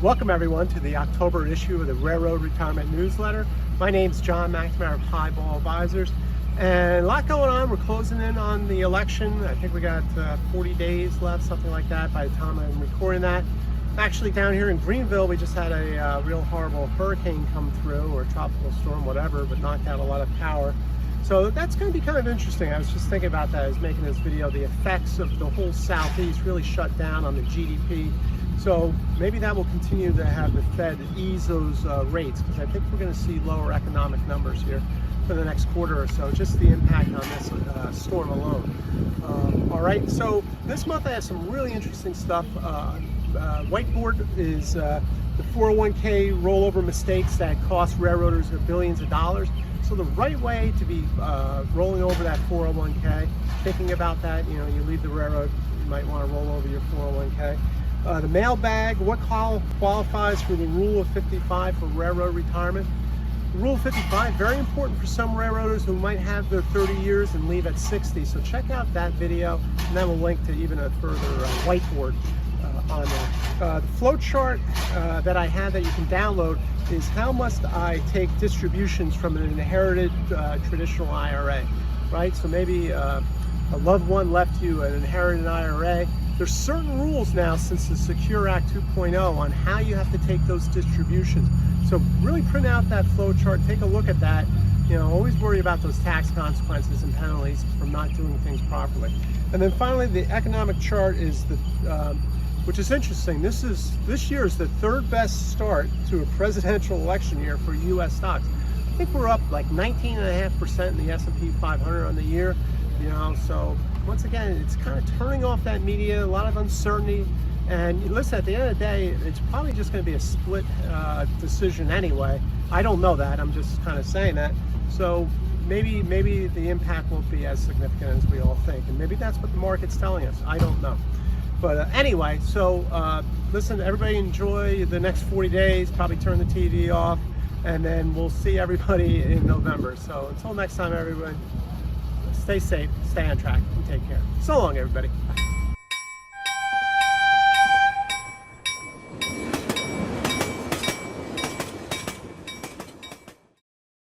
Welcome everyone to the October issue of the Railroad Retirement Newsletter. My name's John McNamara of Highball Advisors, and a lot going on. We're closing in on the election. I think we got 40 days left, something like that, by the time I'm recording that. Actually, down here in Greenville, we just had a real horrible hurricane come through, or tropical storm, whatever, but knocked out a lot of power. So that's going to be kind of interesting. I was just thinking about that. I was making this video, the effects of the whole Southeast really shut down on the GDP. So maybe that will continue to have the Fed ease those rates, because I think we're going to see lower economic numbers here for the next quarter or so, just the impact on this storm alone. All right, so this month I have some really interesting stuff. Whiteboard is the 401k rollover mistakes that cost railroaders billions of dollars. So the right way to be rolling over that 401k, thinking about that, you leave the railroad, you might want to roll over your 401k. The Mailbag, what qualifies for the Rule of 55 for railroad retirement? The Rule of 55, very important for some railroaders who might have their 30 years and leave at 60. So check out that video, and then we'll link to even a further whiteboard on there. The flow chart that I have that you can download is how must I take distributions from an inherited traditional IRA, right? So maybe a loved one left you an inherited IRA. There's certain rules now since the Secure Act 2.0 on how you have to take those distributions. So really print out that flow chart, take a look at that. Always worry about those tax consequences and penalties from not doing things properly. And then finally, the economic chart is which is interesting. This year is the third best start to a presidential election year for U.S. stocks. I think we're up like 19.5% in the S&P 500 on the year. So once again, it's kind of turning off that media, a lot of uncertainty. And listen, at the end of the day, it's probably just going to be a split decision anyway. I don't know that. I'm just kind of saying that. So maybe the impact won't be as significant as we all think. And maybe that's what the market's telling us. I don't know. But anyway, so listen, everybody enjoy the next 40 days. Probably turn the TV off. And then we'll see everybody in November. So until next time, everyone, stay safe, stay on track, and take care. So long, everybody. Bye.